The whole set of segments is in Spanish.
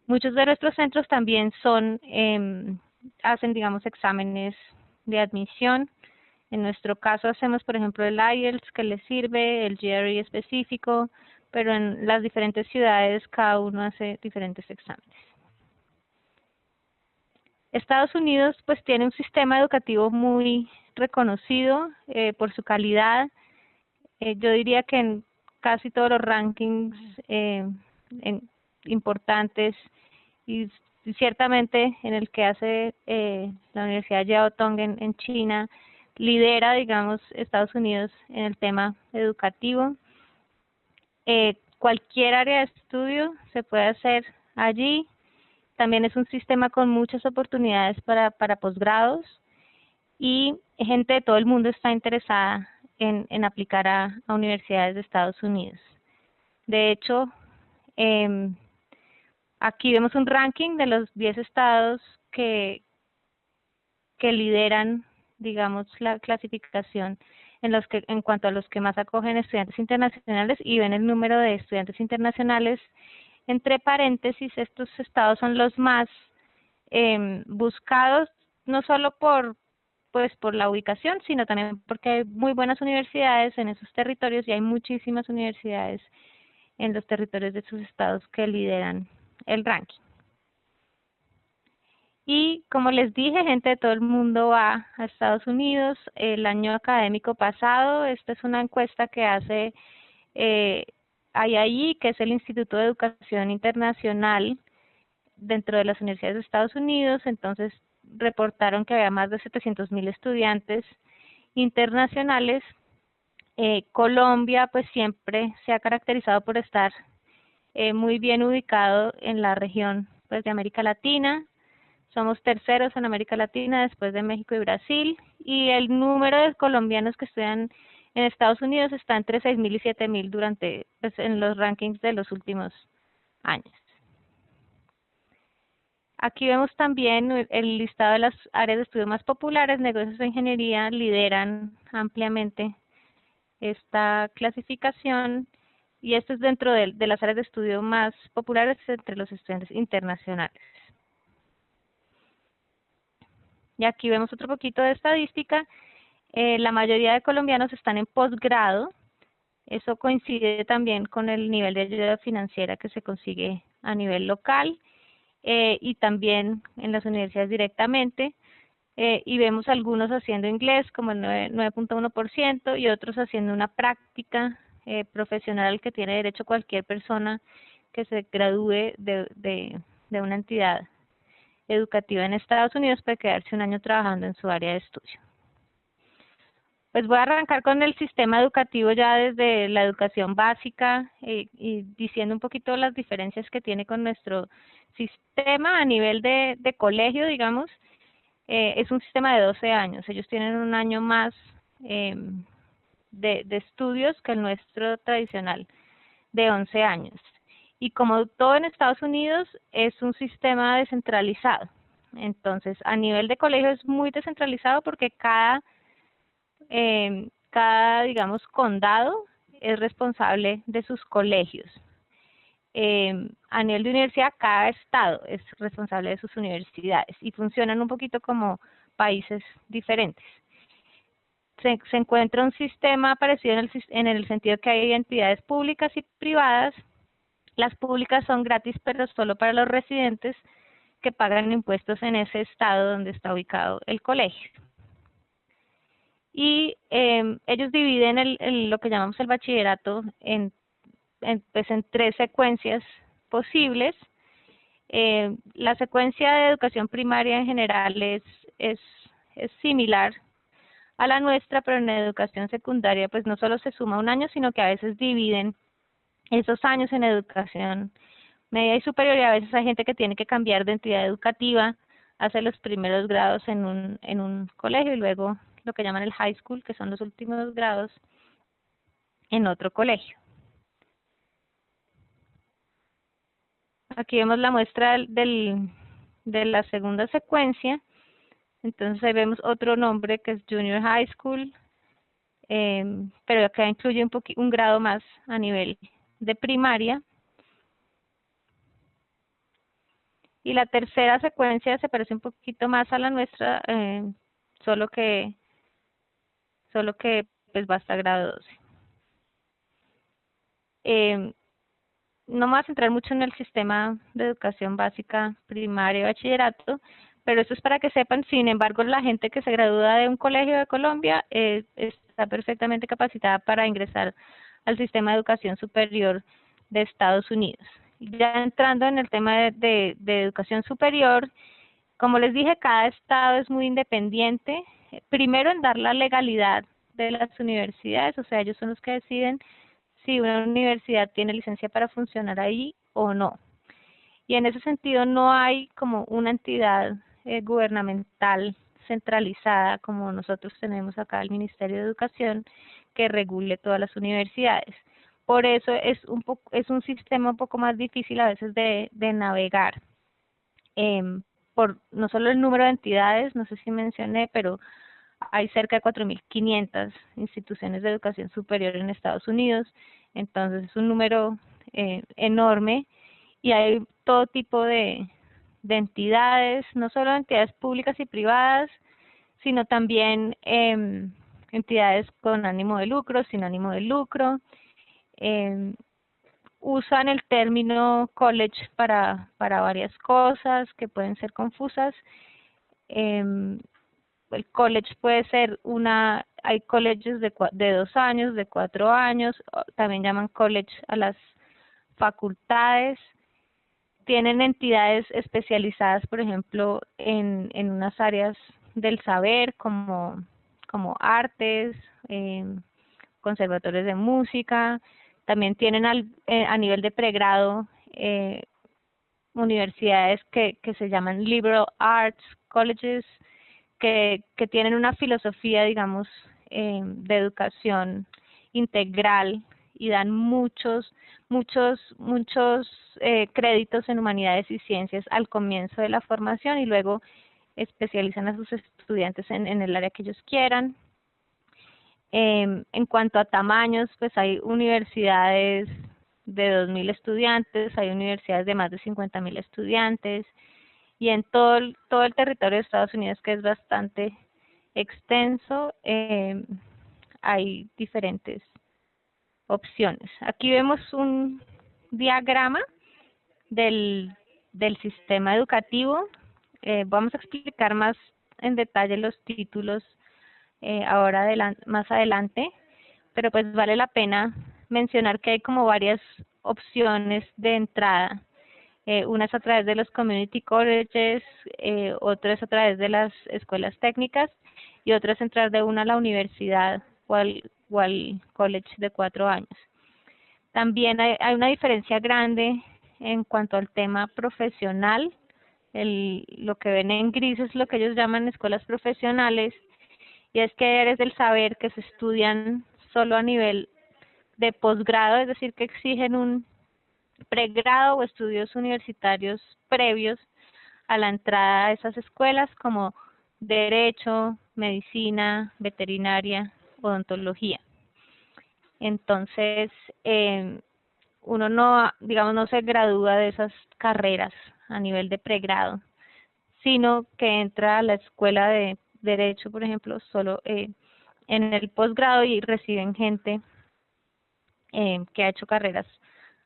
Muchos de nuestros centros también hacen, digamos, exámenes de admisión. En nuestro caso hacemos, por ejemplo, el IELTS que les sirve, el GRE específico, pero en las diferentes ciudades cada uno hace diferentes exámenes. Estados Unidos pues tiene un sistema educativo muy reconocido por su calidad. Yo diría que en casi todos los rankings importantes y ciertamente en el que hace la Universidad Jiao Tong en China, lidera, digamos, Estados Unidos en el tema educativo. Cualquier área de estudio se puede hacer allí. También es un sistema con muchas oportunidades para posgrados y gente de todo el mundo está interesada en aplicar a universidades de Estados Unidos. De hecho, aquí vemos un ranking de los 10 estados que lideran, digamos, la clasificación en cuanto a los que más acogen estudiantes internacionales y ven el número de estudiantes internacionales. Entre paréntesis, estos estados son los más buscados, no solo por la ubicación, sino también porque hay muy buenas universidades en esos territorios y hay muchísimas universidades en los territorios de esos estados que lideran el ranking. Y como les dije, gente de todo el mundo va a Estados Unidos. El año académico pasado, esta es una encuesta que hace IIE, que es el Instituto de Educación Internacional dentro de las universidades de Estados Unidos. Entonces reportaron que había más de 700,000 estudiantes internacionales. Colombia pues siempre se ha caracterizado por estar muy bien ubicado en la región pues de América Latina. Somos terceros en América Latina después de México y Brasil, y el número de colombianos que estudian en Estados Unidos está entre 6,000 y 7,000 durante en los rankings de los últimos años. Aquí vemos también el listado de las áreas de estudio más populares. Negocios e ingeniería lideran ampliamente esta clasificación, y esto es dentro de las áreas de estudio más populares entre los estudiantes internacionales. Y aquí vemos otro poquito de estadística. La mayoría de colombianos están en posgrado. Eso coincide también con el nivel de ayuda financiera que se consigue a nivel local y también en las universidades directamente. Y vemos algunos haciendo inglés como el 9.1% y otros haciendo una práctica profesional que tiene derecho cualquier persona que se gradúe de una entidad educativa en Estados Unidos para quedarse un año trabajando en su área de estudio. Pues voy a arrancar con el sistema educativo ya desde la educación básica y diciendo un poquito las diferencias que tiene con nuestro sistema a nivel de colegio, digamos. Es un sistema de 12 años. Ellos tienen un año más de estudios que el nuestro tradicional de 11 años. Y como todo en Estados Unidos, es un sistema descentralizado. Entonces, a nivel de colegio es muy descentralizado porque cada digamos, condado es responsable de sus colegios. A nivel de universidad, cada estado es responsable de sus universidades y funcionan un poquito como países diferentes. Se encuentra un sistema parecido en el sentido que hay entidades públicas y privadas. Las públicas son gratis, pero solo para los residentes que pagan impuestos en ese estado donde está ubicado el colegio. Y ellos dividen lo que llamamos el bachillerato en 3 secuencias posibles. La secuencia de educación primaria en general es similar a la nuestra, pero en educación secundaria pues no solo se suma un año, sino que a veces dividen esos años en educación media y superior, y a veces hay gente que tiene que cambiar de entidad educativa, hace los primeros grados en un colegio y luego lo que llaman el high school, que son los últimos grados, en otro colegio. Aquí vemos la muestra de la segunda secuencia. Entonces ahí vemos otro nombre que es Junior High School, pero acá incluye un grado más a nivel de primaria. Y la tercera secuencia se parece un poquito más a la nuestra, solo que pues va hasta grado 12. No me voy a centrar mucho en el sistema de educación básica, primaria y bachillerato, pero eso es para que sepan. Sin embargo, la gente que se gradúa de un colegio de Colombia está perfectamente capacitada para ingresar al sistema de educación superior de Estados Unidos. Ya entrando en el tema de educación superior, como les dije, cada estado es muy independiente. Primero en dar la legalidad de las universidades, o sea, ellos son los que deciden si una universidad tiene licencia para funcionar ahí o no. Y en ese sentido no hay como una entidad gubernamental centralizada como nosotros tenemos acá el Ministerio de Educación que regule todas las universidades. Por eso es un sistema un poco más difícil a veces de navegar. Por no solo el número de entidades, no sé si mencioné, pero hay cerca de 4.500 instituciones de educación superior en Estados Unidos, entonces es un número enorme y hay todo tipo de entidades, no solo entidades públicas y privadas, sino también entidades con ánimo de lucro, sin ánimo de lucro. Usan el término college para varias cosas que pueden ser confusas. El college puede ser hay colleges de 2 años, de 4 años, también llaman college a las facultades. Tienen entidades especializadas, por ejemplo, en unas áreas del saber, como artes, conservatorios de música. También tienen a nivel de pregrado universidades que se llaman liberal arts colleges, que tienen una filosofía, digamos, de educación integral y dan muchos créditos en humanidades y ciencias al comienzo de la formación y luego especializan a sus estudiantes en el área que ellos quieran. En cuanto a tamaños, pues hay universidades de 2.000 estudiantes, hay universidades de más de 50.000 estudiantes, y en todo el territorio de Estados Unidos, que es bastante extenso, hay diferentes opciones. Aquí vemos un diagrama del sistema educativo. Vamos a explicar más en detalle los títulos más adelante, pero pues vale la pena mencionar que hay como varias opciones de entrada. Una es a través de los community colleges, otra es a través de las escuelas técnicas y otra es entrar de una a la universidad o al college de 4 años. También hay una diferencia grande en cuanto al tema profesional. Lo que ven en gris es lo que ellos llaman escuelas profesionales, y es que hay áreas del saber que se estudian solo a nivel de posgrado, es decir, que exigen un pregrado o estudios universitarios previos a la entrada a esas escuelas, como derecho, medicina, veterinaria, odontología. Entonces, uno no se gradúa de esas carreras a nivel de pregrado, sino que entra a la escuela de derecho, por ejemplo, solo en el posgrado, y reciben gente que ha hecho carreras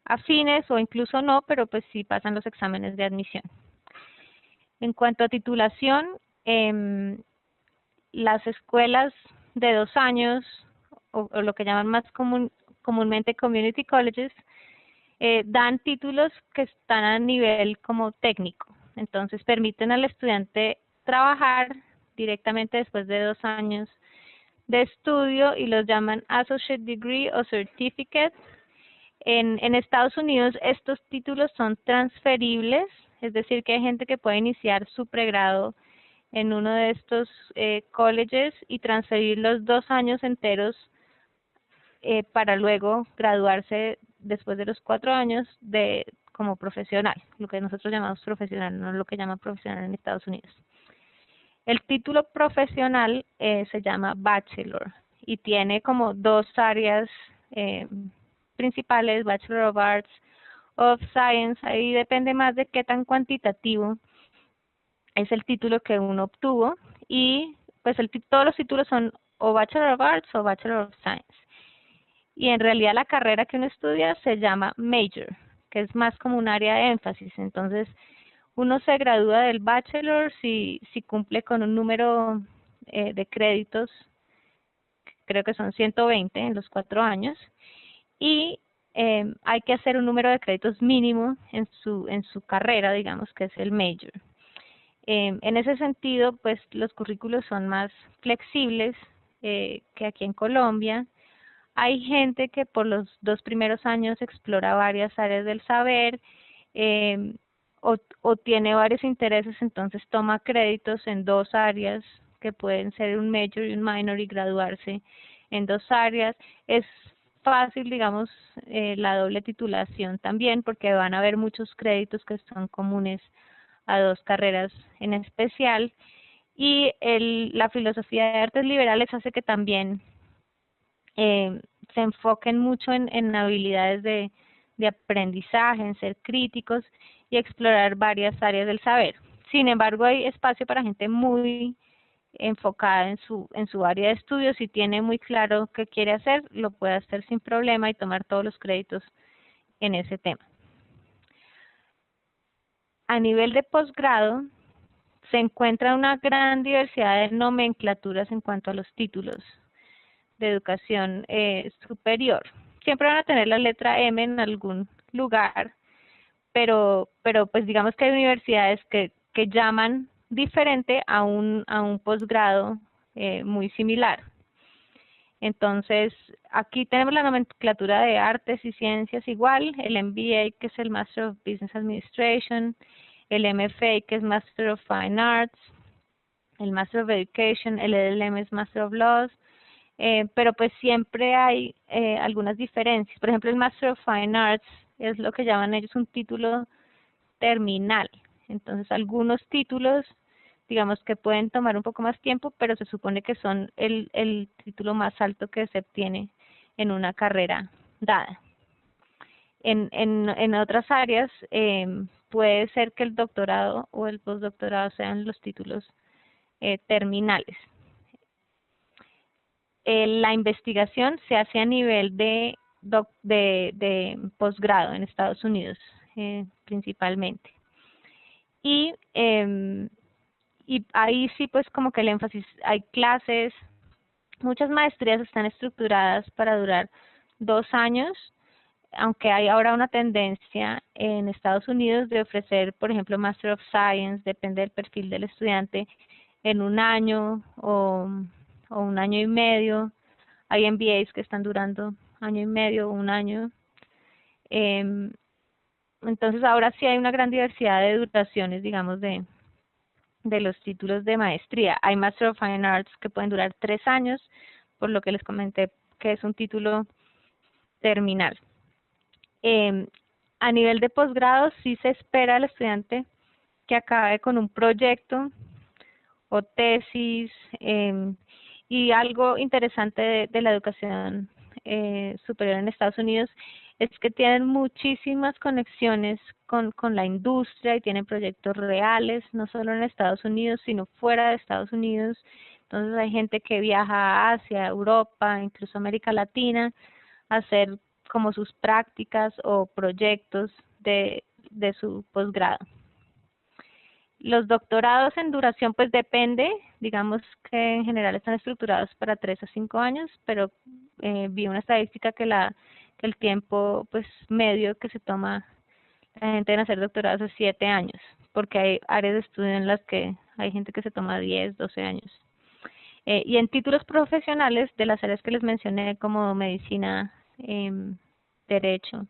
afines o incluso no, pero pues sí pasan los exámenes de admisión. En cuanto a titulación, las escuelas de 2 años, o lo que llaman más comúnmente community colleges, dan títulos que están a nivel como técnico. Entonces permiten al estudiante trabajar directamente después de 2 años de estudio y los llaman Associate Degree o Certificate. En Estados Unidos estos títulos son transferibles, es decir, que hay gente que puede iniciar su pregrado en uno de estos colleges y transferir los 2 años enteros para luego graduarse después de los 4 años como profesional, lo que nosotros llamamos profesional, no lo que llaman profesional en Estados Unidos. El título profesional se llama Bachelor y tiene como 2 áreas principales, Bachelor of Arts of Science. Ahí depende más de qué tan cuantitativo es el título que uno obtuvo, y pues todos los títulos son o Bachelor of Arts o Bachelor of Science. Y en realidad la carrera que uno estudia se llama Major, que es más como un área de énfasis. Entonces, uno se gradúa del Bachelor si cumple con un número de créditos, creo que son 120 en los 4 años, y hay que hacer un número de créditos mínimo en su carrera, digamos, que es el Major. En ese sentido, pues los currículos son más flexibles que aquí en Colombia. Hay gente que por los 2 primeros años explora varias áreas del saber, eh, o tiene varios intereses, entonces toma créditos en 2 áreas, que pueden ser un major y un minor, y graduarse en 2 áreas. Es fácil, digamos, la doble titulación también, porque van a haber muchos créditos que son comunes a 2 carreras en especial. Y la filosofía de artes liberales hace que también se enfoquen mucho en habilidades de aprendizaje, en ser críticos y explorar varias áreas del saber. Sin embargo, hay espacio para gente muy enfocada en su área de estudio. Si tiene muy claro qué quiere hacer, lo puede hacer sin problema y tomar todos los créditos en ese tema. A nivel de posgrado, se encuentra una gran diversidad de nomenclaturas en cuanto a los títulos de educación superior. Siempre van a tener la letra M en algún lugar, pero pues digamos que hay universidades que llaman diferente a un posgrado muy similar. Entonces, aquí tenemos la nomenclatura de artes y ciencias igual, el MBA, que es el Master of Business Administration, el MFA, que es Master of Fine Arts, el Master of Education, el LLM es Master of Laws, pero pues siempre hay algunas diferencias. Por ejemplo, el Master of Fine Arts es lo que llaman ellos un título terminal. Entonces, algunos títulos, digamos que pueden tomar un poco más tiempo, pero se supone que son el título más alto que se obtiene en una carrera dada. En otras áreas, puede ser que el doctorado o el postdoctorado sean los títulos terminales. La investigación se hace a nivel de posgrado en Estados Unidos, principalmente. Y ahí sí, pues como que el énfasis, hay clases, muchas maestrías están estructuradas para durar 2 años, aunque hay ahora una tendencia en Estados Unidos de ofrecer, por ejemplo, Master of Science, depende del perfil del estudiante, en 1 año o 1 año y medio. Hay MBAs que están durando 1 año y medio o 1 año. Entonces ahora sí hay una gran diversidad de duraciones, digamos, de los títulos de maestría. Hay Master of Fine Arts que pueden durar 3 años, por lo que les comenté que es un título terminal. A nivel de posgrado, sí se espera al estudiante que acabe con un proyecto o tesis, y algo interesante de la educación superior en Estados Unidos es que tienen muchísimas conexiones con la industria y tienen proyectos reales, no solo en Estados Unidos, sino fuera de Estados Unidos. Entonces hay gente que viaja a Asia, Europa, incluso América Latina, a hacer como sus prácticas o proyectos de su posgrado. Los doctorados en duración pues depende, digamos que en general están estructurados para 3 a 5 años, pero vi una estadística que el tiempo pues medio que se toma la gente en hacer doctorados es 7 años, porque hay áreas de estudio en las que hay gente que se toma 10, 12 años. Y en títulos profesionales de las áreas que les mencioné, como medicina, derecho,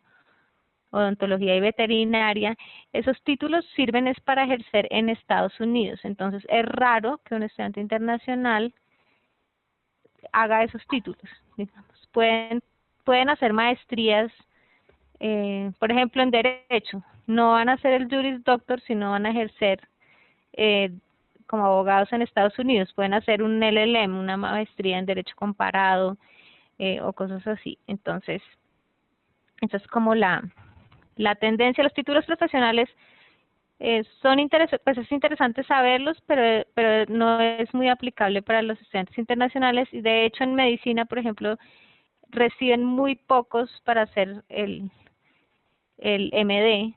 odontología y veterinaria, esos títulos sirven es para ejercer en Estados Unidos. Entonces es raro que un estudiante internacional haga esos títulos, digamos. Pueden hacer maestrías, por ejemplo, en derecho. No van a hacer el Juris Doctor, sino van a ejercer como abogados en Estados Unidos. Pueden hacer un LLM, una maestría en derecho comparado, o cosas así. Entonces, esa es como la La tendencia, los títulos profesionales pues es interesante saberlos, pero no es muy aplicable para los estudiantes internacionales y de hecho en medicina, por ejemplo, reciben muy pocos para hacer el MD,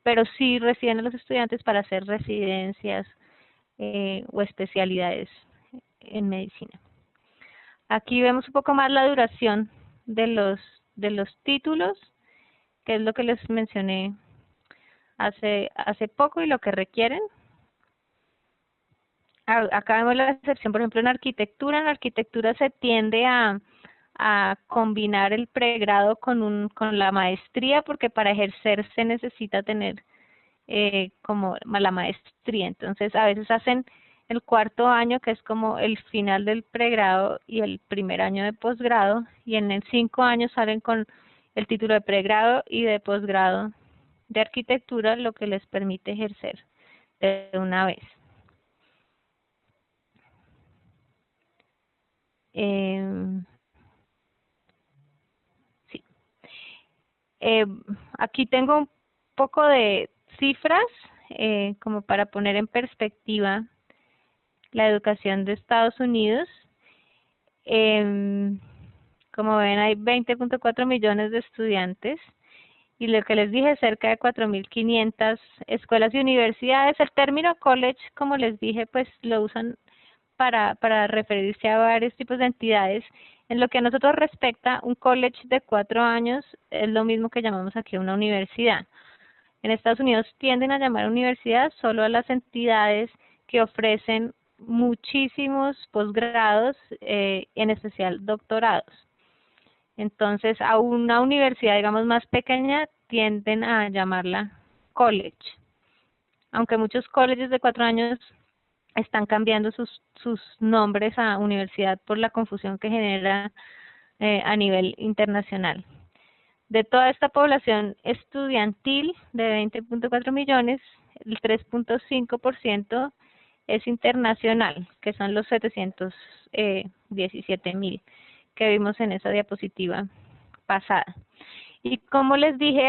pero sí reciben a los estudiantes para hacer residencias o especialidades en medicina. Aquí vemos un poco más la duración de los títulos, que es lo que les mencioné hace poco y lo que requieren. Acá vemos la excepción, por ejemplo, en arquitectura. En arquitectura se tiende a combinar el pregrado con la maestría, porque para ejercer se necesita tener como la maestría. Entonces, a veces hacen el cuarto año, que es como el final del pregrado, y el primer año de posgrado, y en el 5 años salen con el título de pregrado y de posgrado de arquitectura, lo que les permite ejercer de una vez. Sí. Aquí tengo un poco de cifras como para poner en perspectiva la educación de Estados Unidos. Como ven, hay 20.4 millones de estudiantes y lo que les dije, cerca de 4.500 escuelas y universidades. El término college, como les dije, pues lo usan para referirse a varios tipos de entidades. En lo que a nosotros respecta, un college de 4 años es lo mismo que llamamos aquí una universidad. En Estados Unidos tienden a llamar universidad solo a las entidades que ofrecen muchísimos posgrados, en especial doctorados. Entonces, a una universidad, digamos, más pequeña, tienden a llamarla college. Aunque muchos colleges de 4 años están cambiando sus nombres a universidad por la confusión que genera a nivel internacional. De toda esta población estudiantil de 20.4 millones, el 3.5% es internacional, que son los 717.000 que vimos en esa diapositiva pasada. Y como les dije,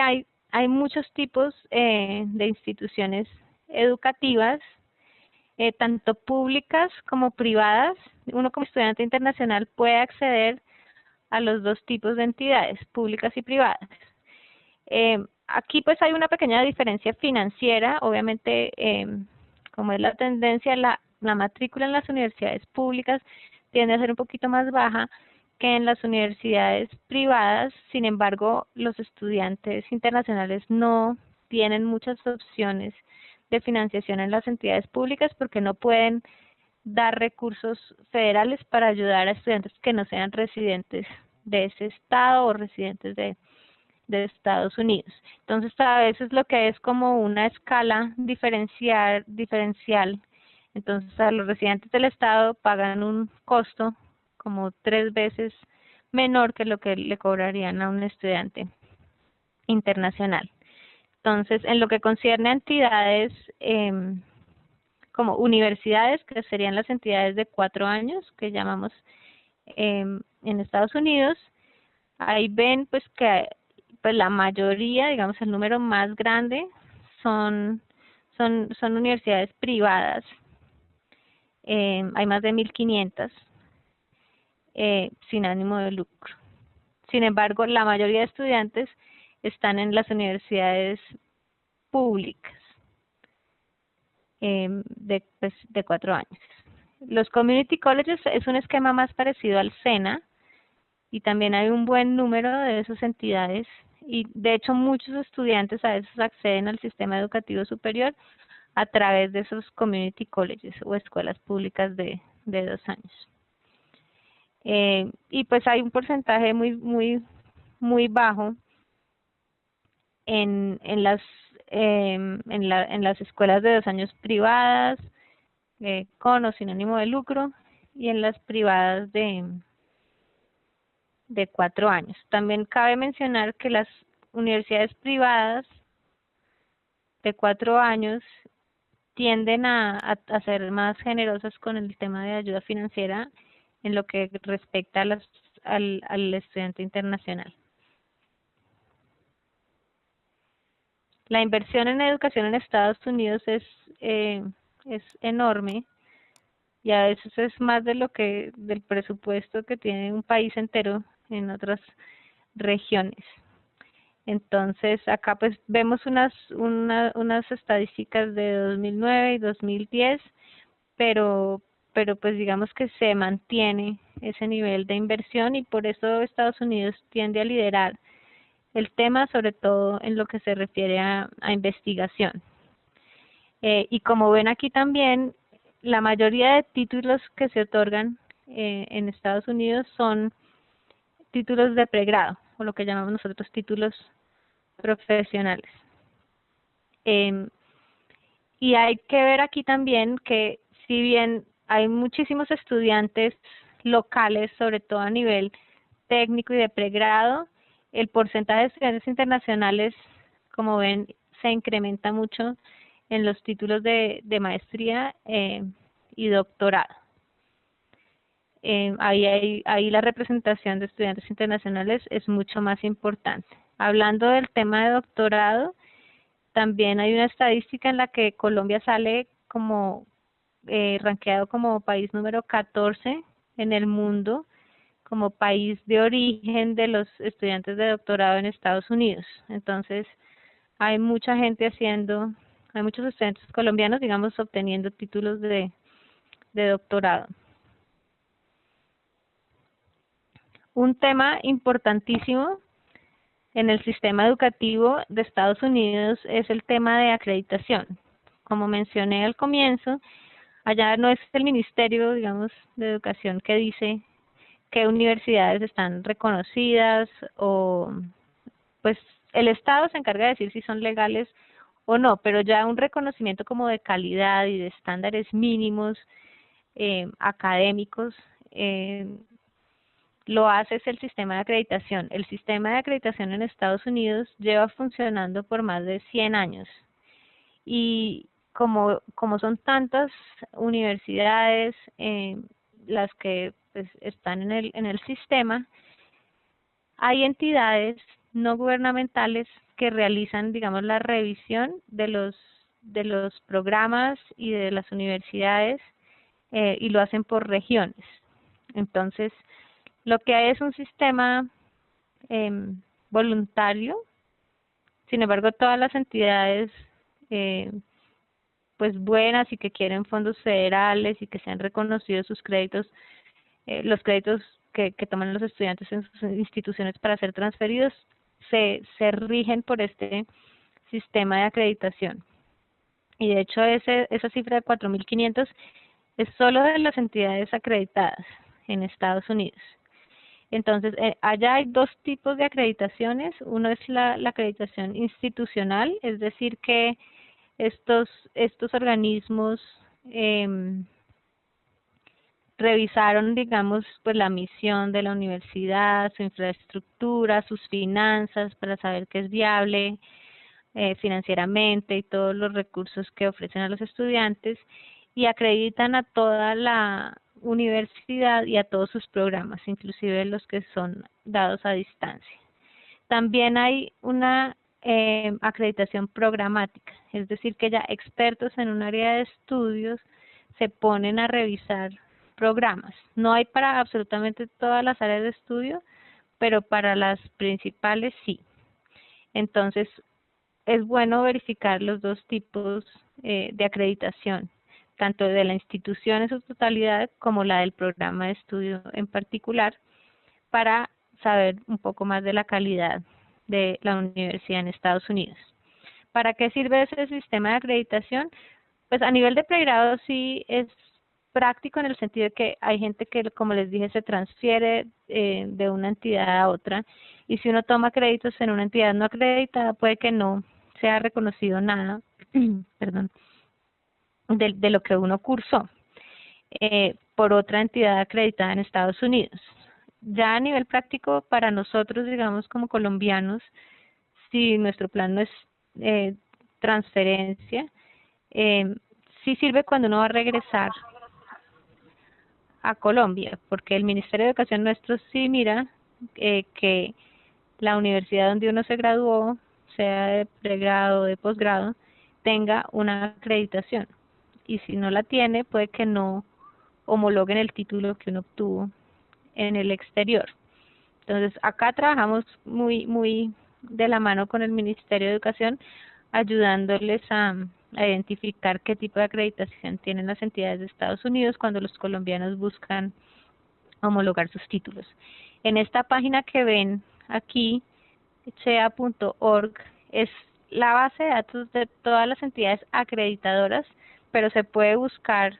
hay muchos tipos de instituciones educativas, tanto públicas como privadas. Uno como estudiante internacional puede acceder a los dos tipos de entidades, públicas y privadas. Aquí pues hay una pequeña diferencia financiera, obviamente como es la tendencia, la matrícula en las universidades públicas tiende a ser un poquito más baja que en las universidades privadas. Sin embargo, los estudiantes internacionales no tienen muchas opciones de financiación en las entidades públicas porque no pueden dar recursos federales para ayudar a estudiantes que no sean residentes de ese estado o residentes de Estados Unidos. Entonces, a veces lo que es como una escala diferencial. Entonces, a los residentes del estado pagan un costo como 3 veces menor que lo que le cobrarían a un estudiante internacional. Entonces, en lo que concierne a entidades como universidades, que serían las entidades de 4 años, que llamamos en Estados Unidos, ahí ven pues que pues la mayoría, digamos el número más grande, son universidades privadas. Hay más de 1.500 sin ánimo de lucro. Sin embargo, la mayoría de estudiantes están en las universidades públicas de 4 años. Los community colleges es un esquema más parecido al SENA, y también hay un buen número de esas entidades, y de hecho muchos estudiantes a veces acceden al sistema educativo superior a través de esos community colleges o escuelas públicas de 2 años. Y pues hay un porcentaje muy bajo en las escuelas de 2 años privadas, con o sin ánimo de lucro, y en las privadas de 4 años. También cabe mencionar que las universidades privadas de 4 años tienden a ser más generosas con el tema de ayuda financiera en lo que respecta a al estudiante internacional. La inversión en educación en Estados Unidos es enorme y a veces es más de lo que del presupuesto que tiene un país entero en otras regiones. Entonces, acá pues vemos unas estadísticas de 2009 y 2010, pero, pero pues digamos que se mantiene ese nivel de inversión y por eso Estados Unidos tiende a liderar el tema, sobre todo en lo que se refiere a investigación. Y como ven aquí también, la mayoría de títulos que se otorgan en Estados Unidos son títulos de pregrado, o lo que llamamos nosotros títulos profesionales. Y hay que ver aquí también que si bien hay muchísimos estudiantes locales, sobre todo a nivel técnico y de pregrado, el porcentaje de estudiantes internacionales, como ven, se incrementa mucho en los títulos de maestría y doctorado. Ahí la representación de estudiantes internacionales es mucho más importante. Hablando del tema de doctorado, también hay una estadística en la que Colombia sale como rankeado como país número 14 en el mundo, como país de origen de los estudiantes de doctorado en Estados Unidos. Entonces, hay mucha gente hay muchos estudiantes colombianos, digamos, obteniendo títulos de doctorado. Un tema importantísimo en el sistema educativo de Estados Unidos es el tema de acreditación. Como mencioné al comienzo, allá no es el Ministerio, digamos, de Educación que dice qué universidades están reconocidas o, pues, el Estado se encarga de decir si son legales o no, pero ya un reconocimiento como de calidad y de estándares mínimos académicos lo hace es el sistema de acreditación. El sistema de acreditación en Estados Unidos lleva funcionando por más de 100 años. Y como son tantas universidades las que pues, están en el sistema, hay entidades no gubernamentales que realizan, digamos, la revisión de los programas y de las universidades y lo hacen por regiones. Entonces, lo que hay es un sistema voluntario. Sin embargo, todas las entidades pues buenas y que quieren fondos federales y que sean reconocidos sus créditos, los créditos que toman los estudiantes en sus instituciones para ser transferidos, se rigen por este sistema de acreditación. Y de hecho esa cifra de 4.500 es solo de las entidades acreditadas en Estados Unidos. Entonces, allá hay dos tipos de acreditaciones. Uno es la acreditación institucional, es decir, que estos organismos revisaron, digamos, pues la misión de la universidad, su infraestructura, sus finanzas, para saber que es viable financieramente y todos los recursos que ofrecen a los estudiantes y acreditan a toda la universidad y a todos sus programas, inclusive los que son dados a distancia. También hay una acreditación programática, es decir, que ya expertos en un área de estudios se ponen a revisar programas. No hay para absolutamente todas las áreas de estudio, pero para las principales sí. Entonces, es bueno verificar los dos tipos de acreditación, tanto de la institución en su totalidad como la del programa de estudio en particular, para saber un poco más de la calidad de la universidad en Estados Unidos. ¿Para qué sirve ese sistema de acreditación? Pues a nivel de pregrado sí es práctico en el sentido de que hay gente que, como les dije, se transfiere de una entidad a otra y si uno toma créditos en una entidad no acreditada puede que no sea reconocido nada, perdón, de lo que uno cursó por otra entidad acreditada en Estados Unidos. Ya a nivel práctico, para nosotros, digamos, como colombianos, si nuestro plan no es transferencia, sí sirve cuando uno va a regresar a Colombia, porque el Ministerio de Educación nuestro sí mira que la universidad donde uno se graduó sea de pregrado o de posgrado, tenga una acreditación. Y si no la tiene, puede que no homologuen el título que uno obtuvo en el exterior. Entonces, acá trabajamos muy de la mano con el Ministerio de Educación, ayudándoles a identificar qué tipo de acreditación tienen las entidades de Estados Unidos cuando los colombianos buscan homologar sus títulos. En esta página que ven aquí, CHEA.org, es la base de datos de todas las entidades acreditadoras, pero se puede buscar,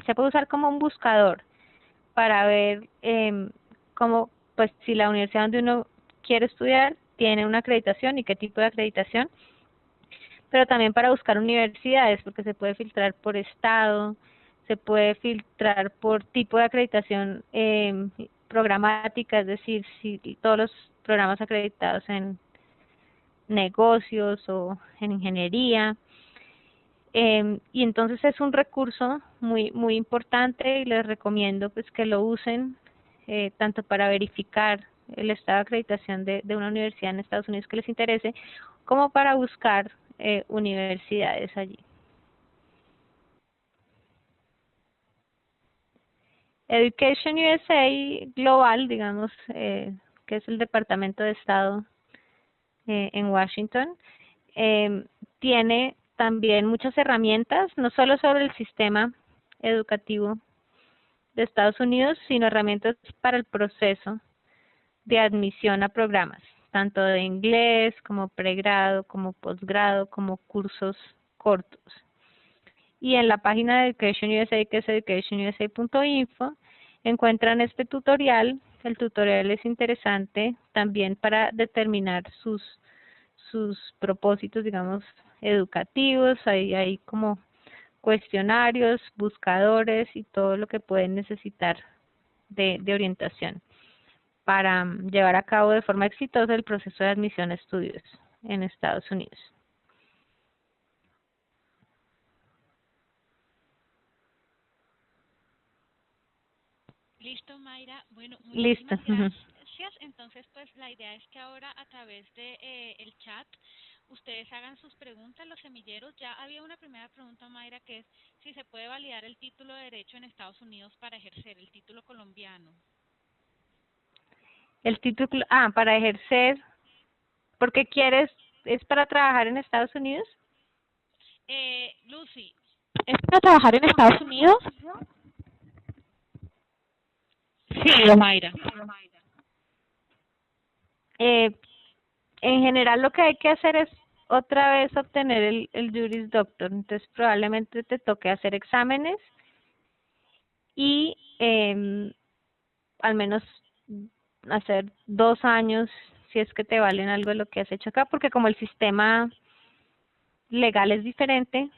se puede usar como un buscador para ver cómo, pues, si la universidad donde uno quiere estudiar tiene una acreditación y qué tipo de acreditación, pero también para buscar universidades, porque se puede filtrar por estado, se puede filtrar por tipo de acreditación programática, es decir, si todos los programas acreditados en negocios o en ingeniería. Y entonces es un recurso muy importante y les recomiendo pues que lo usen tanto para verificar el estado de acreditación de una universidad en Estados Unidos que les interese, como para buscar universidades allí. Education USA Global, digamos, que es el Departamento de Estado en Washington, tiene también muchas herramientas, no solo sobre el sistema educativo de Estados Unidos, sino herramientas para el proceso de admisión a programas, tanto de inglés como pregrado, como posgrado, como cursos cortos. Y en la página de Education USA, que es educationusa.info, encuentran este tutorial. El tutorial es interesante también para determinar sus propósitos, digamos, educativos. Hay como cuestionarios, buscadores y todo lo que pueden necesitar de orientación para llevar a cabo de forma exitosa el proceso de admisión a estudios en Estados Unidos. Listo, Mayra. Bueno, Listo. muchísimas gracias. Entonces, pues la idea es que ahora a través de el chat ustedes hagan sus preguntas, los semilleros. Ya había una primera pregunta, Mayra, que es si se puede validar el título de Derecho en Estados Unidos para ejercer el título colombiano. El título, para ejercer, porque quieres, es para trabajar en Estados Unidos. Lucy, ¿es para trabajar en Estados Unidos? Sí, Mayra. Eh, en general lo que hay que hacer es otra vez obtener el Juris Doctor, entonces probablemente te toque hacer exámenes y al menos hacer 2 años si es que te valen algo de lo que has hecho acá, porque como el sistema legal es diferente,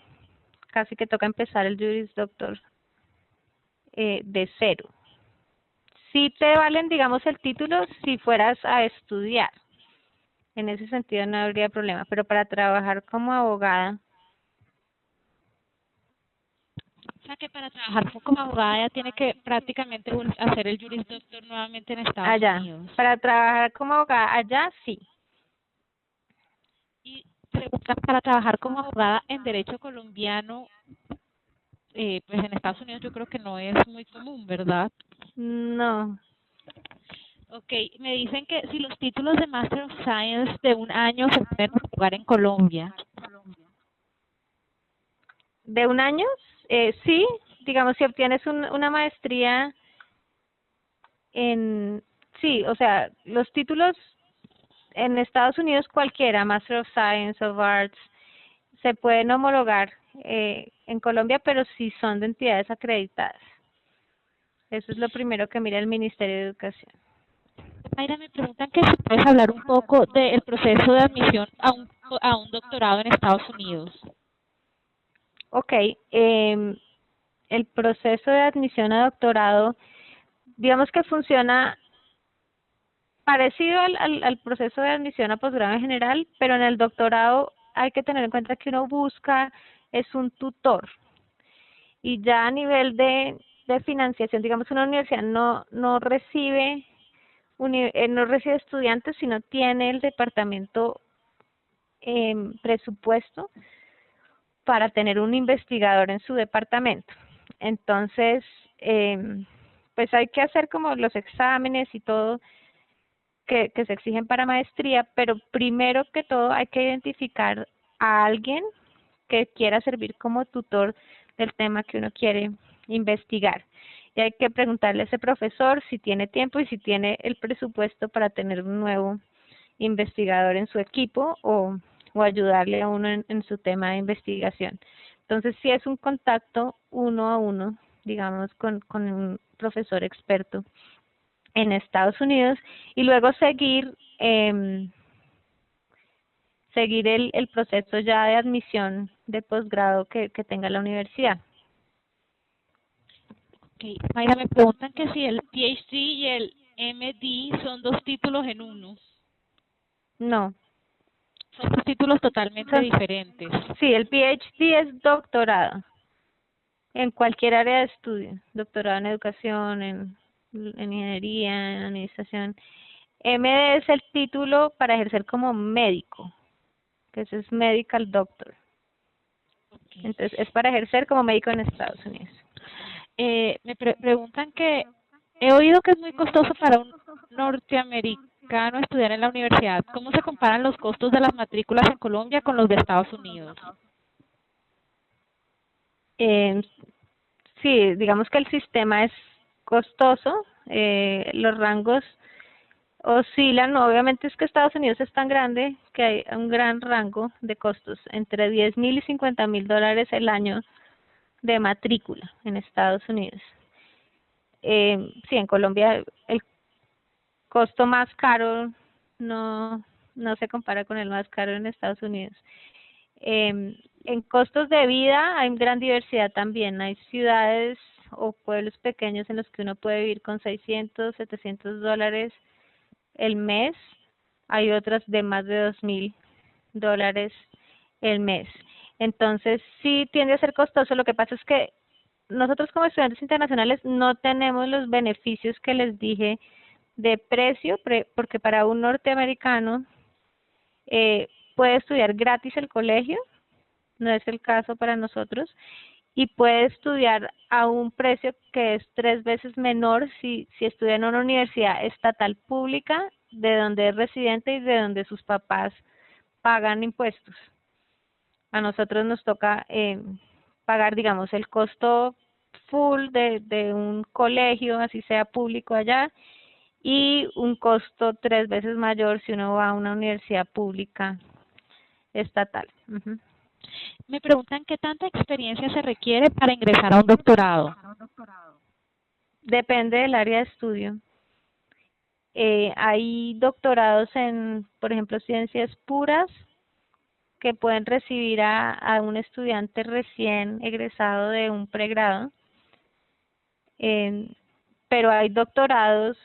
casi que toca empezar el Juris Doctor de cero. Si te valen, digamos, el título si fueras a estudiar. En ese sentido no habría problema, pero para trabajar como abogada. O sea que para trabajar como abogada ya tiene que prácticamente hacer el Juris Doctor nuevamente en Estados Allá. Unidos. Para trabajar como abogada allá, sí. Y pregunta, para trabajar como abogada en derecho colombiano, pues en Estados Unidos yo creo que no es muy común, ¿verdad? No. Ok, me dicen que si los títulos de Master of Science de un año se pueden jugar en Colombia. ¿De un año? Sí. Digamos, si obtienes una maestría en... Sí, o sea, los títulos en Estados Unidos cualquiera, Master of Science, of Arts, se pueden homologar en Colombia, pero si son de entidades acreditadas. Eso es lo primero que mira el Ministerio de Educación. Mayra, me preguntan que si puedes hablar un poco del proceso de admisión a un doctorado en Estados Unidos. Ok, el proceso de admisión a doctorado, digamos que funciona parecido al proceso de admisión a posgrado en general, pero en el doctorado hay que tener en cuenta que uno busca es un tutor. Y ya a nivel de financiación, digamos, una universidad no recibe no recibe estudiantes, sino tiene el departamento presupuesto para tener un investigador en su departamento. Entonces, pues hay que hacer como los exámenes y todo que se exigen para maestría, pero primero que todo hay que identificar a alguien que quiera servir como tutor del tema que uno quiere investigar. Y hay que preguntarle a ese profesor si tiene tiempo y si tiene el presupuesto para tener un nuevo investigador en su equipo o ayudarle a uno en su tema de investigación. Entonces, sí es un contacto uno a uno, digamos, con un profesor experto en Estados Unidos y luego seguir el proceso ya de admisión de posgrado que tenga la universidad. Okay. Mayra, me preguntan que si el PhD y el MD son dos títulos en uno. No. Son dos títulos totalmente diferentes. Sí, el PhD es doctorado en cualquier área de estudio, doctorado en educación, en ingeniería, en administración. MD es el título para ejercer como médico, que ese es Medical Doctor. Okay. Entonces, es para ejercer como médico en Estados Unidos. Me preguntan que he oído que es muy costoso para un norteamericano estudiar en la universidad. ¿Cómo se comparan los costos de las matrículas en Colombia con los de Estados Unidos? Sí, digamos que el sistema es costoso, los rangos oscilan, obviamente es que Estados Unidos es tan grande que hay un gran rango de costos, entre 10.000 y 50.000 dólares el año de matrícula en Estados Unidos. Sí, en Colombia el costo más caro no se compara con el más caro en Estados Unidos. En costos de vida hay gran diversidad también. Hay ciudades o pueblos pequeños en los que uno puede vivir con 600, 700 dólares el mes. Hay otras de más de 2.000 dólares el mes. Entonces, sí tiende a ser costoso. Lo que pasa es que nosotros como estudiantes internacionales no tenemos los beneficios que les dije de precio, porque para un norteamericano puede estudiar gratis el colegio, no es el caso para nosotros, y puede estudiar a un precio que es 3 veces menor si estudia en una universidad estatal pública de donde es residente y de donde sus papás pagan impuestos. A nosotros nos toca pagar, digamos, el costo full de un colegio, así sea público allá, y un costo 3 veces mayor si uno va a una universidad pública estatal. Me preguntan qué tanta experiencia se requiere para ingresar a un doctorado. Depende del área de estudio. Hay doctorados en, por ejemplo, ciencias puras que pueden recibir a un estudiante recién egresado de un pregrado, pero hay doctorados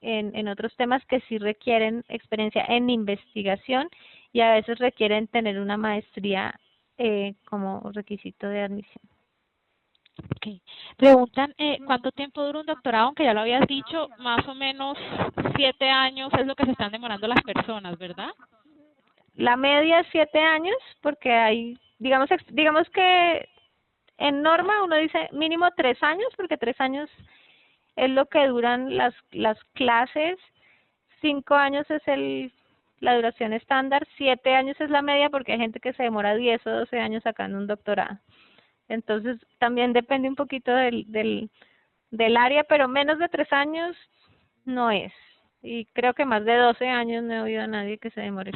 en otros temas que sí requieren experiencia en investigación y a veces requieren tener una maestría como requisito de admisión. Okay. Preguntan cuánto tiempo dura un doctorado, aunque ya lo habías dicho, más o menos 7 años es lo que se están demorando las personas, ¿verdad? La media es 7 años porque hay, digamos que en norma uno dice mínimo 3 años porque 3 años es lo que duran las clases, 5 años es la duración estándar, 7 años es la media porque hay gente que se demora 10 o 12 años sacando un doctorado. Entonces también depende un poquito del área, pero menos de 3 años no es. Y creo que más de 12 años no he oído a nadie que se demore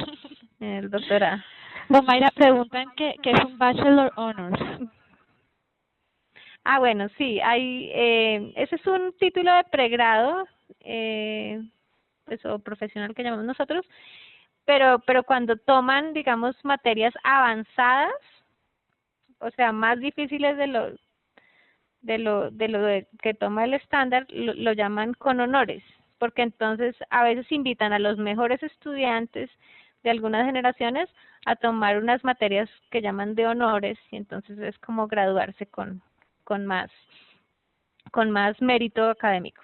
en el doctorado. Don Mayra, preguntan qué es un Bachelor Honors. Ah, bueno, sí, ese es un título de pregrado, pues, o profesional que llamamos nosotros, pero cuando toman, digamos, materias avanzadas, o sea, más difíciles de lo que toma el estándar, lo llaman con honores, porque entonces a veces invitan a los mejores estudiantes de algunas generaciones a tomar unas materias que llaman de honores y entonces es como graduarse con más mérito académico.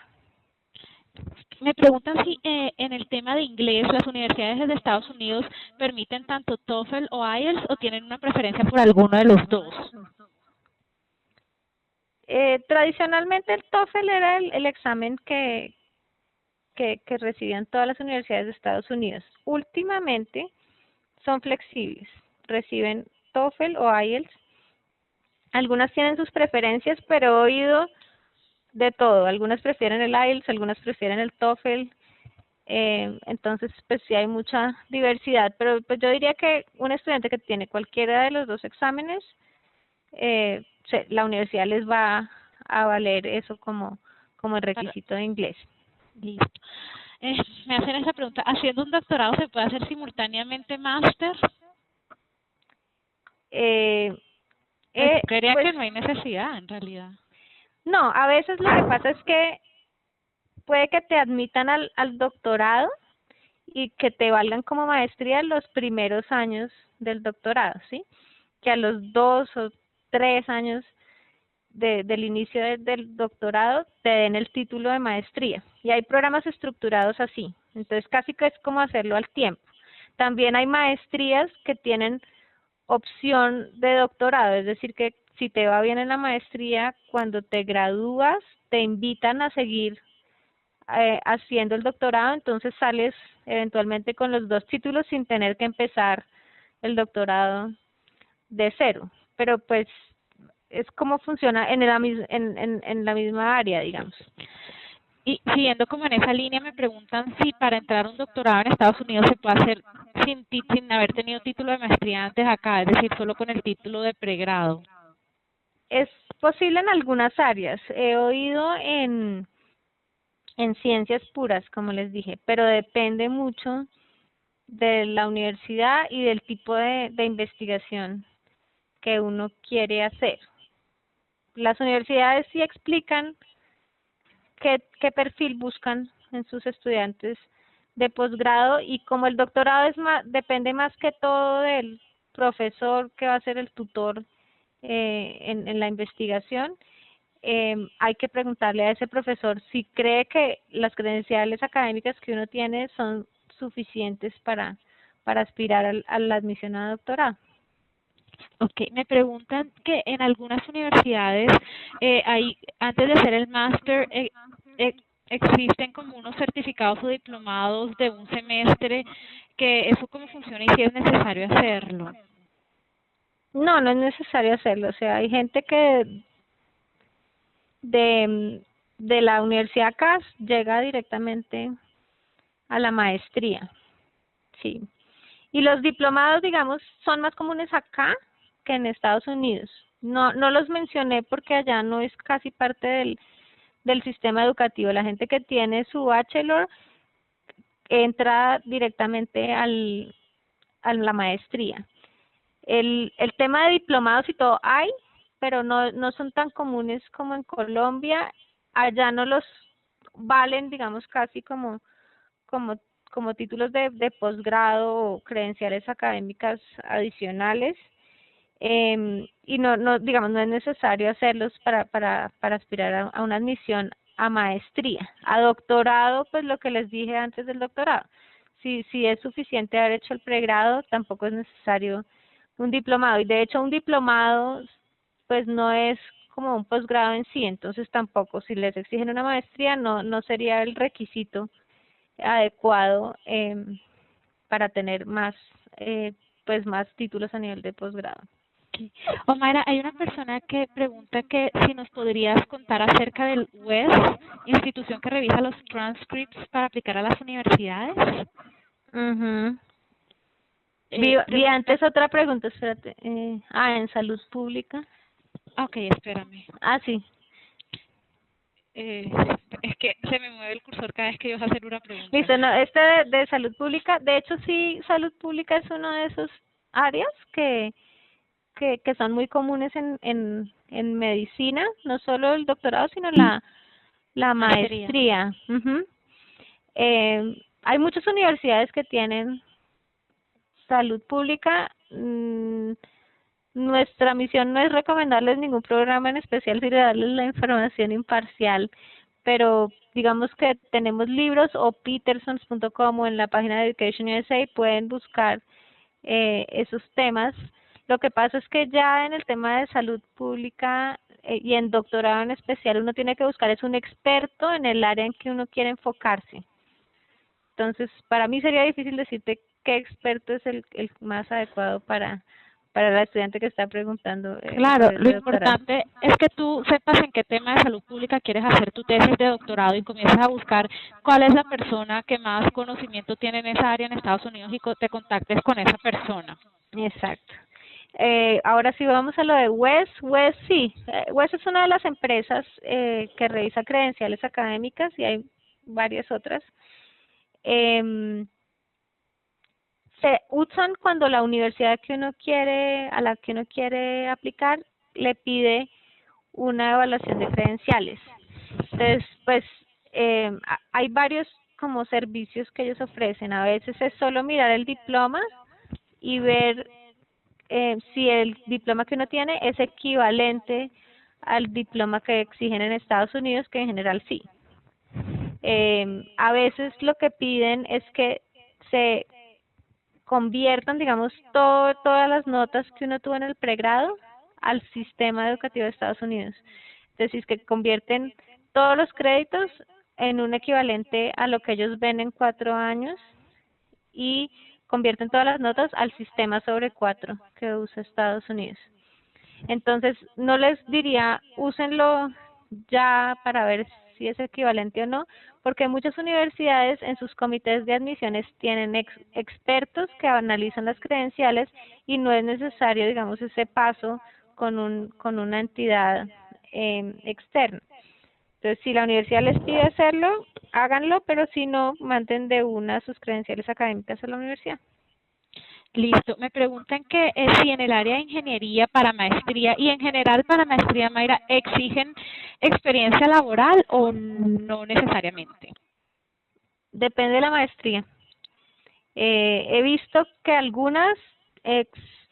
Me preguntan si en el tema de inglés las universidades de Estados Unidos permiten tanto TOEFL o IELTS o tienen una preferencia por alguno de los dos. Tradicionalmente el TOEFL era el examen que recibían todas las universidades de Estados Unidos. Últimamente son flexibles, reciben TOEFL o IELTS. Algunas tienen sus preferencias, pero he oído de todo. Algunas prefieren el IELTS, algunas prefieren el TOEFL. Entonces, pues sí hay mucha diversidad, pero pues yo diría que un estudiante que tiene cualquiera de los dos exámenes, la universidad les va a valer eso como el requisito de inglés. Listo. Me hacen esa pregunta, ¿haciendo un doctorado se puede hacer simultáneamente máster? Creería Pues, que no hay necesidad en realidad. No, a veces lo que pasa es que puede que te admitan al doctorado y que te valgan como maestría los primeros años del doctorado, ¿sí? Que a los 2 o 3 años del inicio del doctorado te den el título de maestría. Y hay programas estructurados así. Entonces casi que es como hacerlo al tiempo. También hay maestrías que tienen opción de doctorado, es decir que si te va bien en la maestría, cuando te gradúas, te invitan a seguir haciendo el doctorado, entonces sales eventualmente con los 2 títulos sin tener que empezar el doctorado de cero. Pero pues es como funciona en la misma área, digamos. Y siguiendo como en esa línea, me preguntan si para entrar a un doctorado en Estados Unidos se puede hacer sin haber tenido título de maestría antes acá, es decir, solo con el título de pregrado. Es posible en algunas áreas. He oído en ciencias puras, como les dije, pero depende mucho de la universidad y del tipo de investigación que uno quiere hacer. Las universidades sí explican qué perfil buscan en sus estudiantes de posgrado, y como el doctorado depende más que todo del profesor que va a ser el tutor en la investigación, hay que preguntarle a ese profesor si cree que las credenciales académicas que uno tiene son suficientes para aspirar a la admisión a doctorado. Ok, me preguntan que en algunas universidades antes de hacer el máster existen como unos certificados o diplomados de un semestre, que eso cómo funciona y si es necesario hacerlo. No, no es necesario hacerlo. O sea, hay gente que de la Universidad CAS llega directamente a la maestría, sí. Y los diplomados, digamos, son más comunes acá que en Estados Unidos. No los mencioné porque allá no es casi parte del sistema educativo. La gente que tiene su bachelor entra directamente a la maestría. El tema de diplomados y todo hay, pero no son tan comunes como en Colombia. Allá no los valen, digamos, casi como títulos de posgrado o credenciales académicas adicionales. Y digamos, no es necesario hacerlos para aspirar a una admisión a maestría. A doctorado, pues lo que les dije antes del doctorado. Si es suficiente haber hecho el pregrado, tampoco es necesario un diplomado. Y de hecho un diplomado pues no es como un posgrado en sí, entonces tampoco si les exigen una maestría no sería el requisito adecuado para tener pues más títulos a nivel de posgrado. Omaira, hay una persona que pregunta que si nos podrías contar acerca del WES, institución que revisa los transcripts para aplicar a las universidades. Vi antes otra pregunta, espérate. En salud pública. Ok, espérame. Sí. Es que se me mueve el cursor cada vez que yo voy a hacer una pregunta. Listo, no, de salud pública, de hecho sí, salud pública es una de esas áreas que son muy comunes en medicina, no solo el doctorado, sino la maestría. Hay muchas universidades que tienen salud pública. Nuestra misión no es recomendarles ningún programa en especial, sino darles la información imparcial, pero digamos que tenemos libros o petersons.com o en la página de Education USA pueden buscar esos temas. Lo que pasa es que ya en el tema de salud pública y en doctorado en especial uno tiene que buscar es un experto en el área en que uno quiere enfocarse. Entonces, para mí sería difícil decirte qué experto es el más adecuado para la estudiante que está preguntando Claro, sobre lo ese doctorado. importante es que tú sepas en qué tema de salud pública quieres hacer tu tesis de doctorado y comiences a buscar cuál es la persona que más conocimiento tiene en esa área en Estados Unidos y te contactes con esa persona. Exacto. Ahora sí vamos a lo de WES. WES sí, WES es una de las empresas que revisa credenciales académicas y hay varias otras. Se usan cuando la universidad que uno quiere, a la que uno quiere aplicar, le pide una evaluación de credenciales. Entonces, pues, hay varios como servicios que ellos ofrecen. A veces es solo mirar el diploma y ver si el diploma que uno tiene es equivalente al diploma que exigen en Estados Unidos, que en general sí. A veces lo que piden es que se conviertan, digamos, todas las notas que uno tuvo en el pregrado al sistema educativo de Estados Unidos. Entonces, que convierten todos los créditos en un equivalente a lo que ellos ven en 4 años y convierten todas las notas al sistema sobre 4 que usa Estados Unidos. Entonces, no les diría, úsenlo ya para ver si es equivalente o no, porque muchas universidades en sus comités de admisiones tienen expertos que analizan las credenciales y no es necesario, digamos, ese paso con una entidad externa. Entonces, si la universidad les pide hacerlo, háganlo, pero si no, manden de una sus credenciales académicas a la universidad. Listo. Me preguntan que si en el área de ingeniería para maestría y en general para maestría, Mayra, ¿exigen experiencia laboral o no necesariamente? Depende de la maestría. He visto que algunas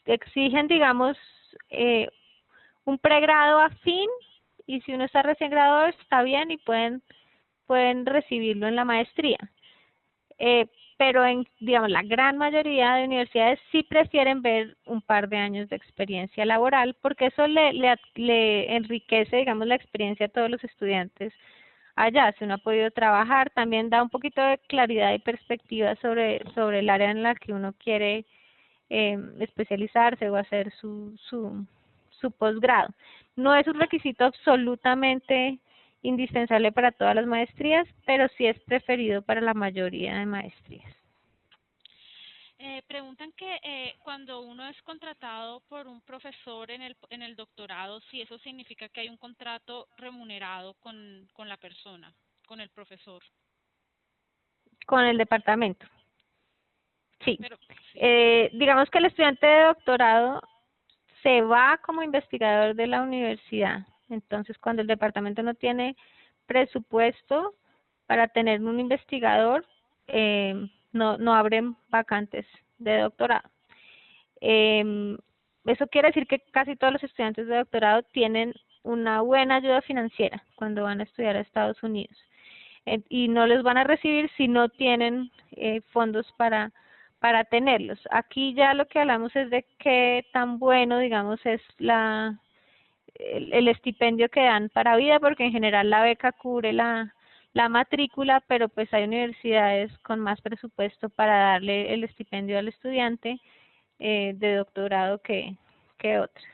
exigen, digamos, un pregrado afín y si uno está recién graduado está bien y pueden recibirlo en la maestría. Pero en, digamos, la gran mayoría de universidades sí prefieren ver un par de años de experiencia laboral porque eso le enriquece, digamos, la experiencia a todos los estudiantes allá. Si uno ha podido trabajar, también da un poquito de claridad y perspectiva sobre el área en la que uno quiere especializarse o hacer su posgrado. No es un requisito absolutamente indispensable para todas las maestrías, pero sí es preferido para la mayoría de maestrías. Preguntan que cuando uno es contratado por un profesor en el doctorado, si eso significa que hay un contrato remunerado con la persona, con el profesor. Con el departamento. Sí. Pero, sí. Digamos que el estudiante de doctorado se va como investigador de la universidad. Entonces, cuando el departamento no tiene presupuesto para tener un investigador, no abren vacantes de doctorado. Eso quiere decir que casi todos los estudiantes de doctorado tienen una buena ayuda financiera cuando van a estudiar a Estados Unidos. Y no les van a recibir si no tienen fondos para tenerlos. Aquí ya lo que hablamos es de qué tan bueno, digamos, es el estipendio que dan para vida, porque en general la beca cubre la matrícula, pero pues hay universidades con más presupuesto para darle el estipendio al estudiante de doctorado que otras.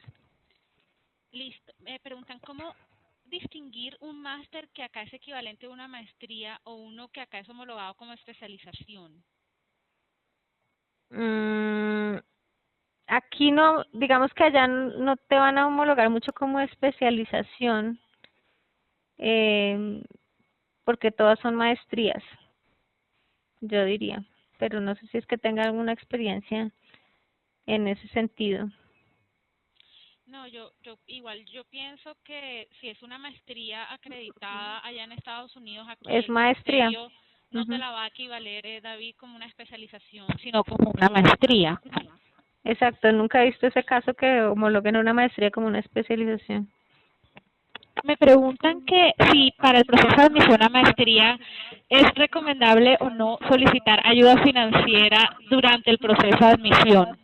Listo. Me preguntan cómo distinguir un máster que acá es equivalente a una maestría o uno que acá es homologado como especialización. Aquí no, digamos que allá no te van a homologar mucho como especialización, porque todas son maestrías, yo diría, pero no sé si es que tenga alguna experiencia en ese sentido. No, yo pienso que si es una maestría acreditada allá en Estados Unidos, aquí Es el maestría. ministerio no te la va a equivaler, David, como una especialización, sino como una maestría. Exacto, nunca he visto ese caso que homologuen una maestría como una especialización. Me preguntan que si para el proceso de admisión a maestría es recomendable o no solicitar ayuda financiera durante el proceso de admisión.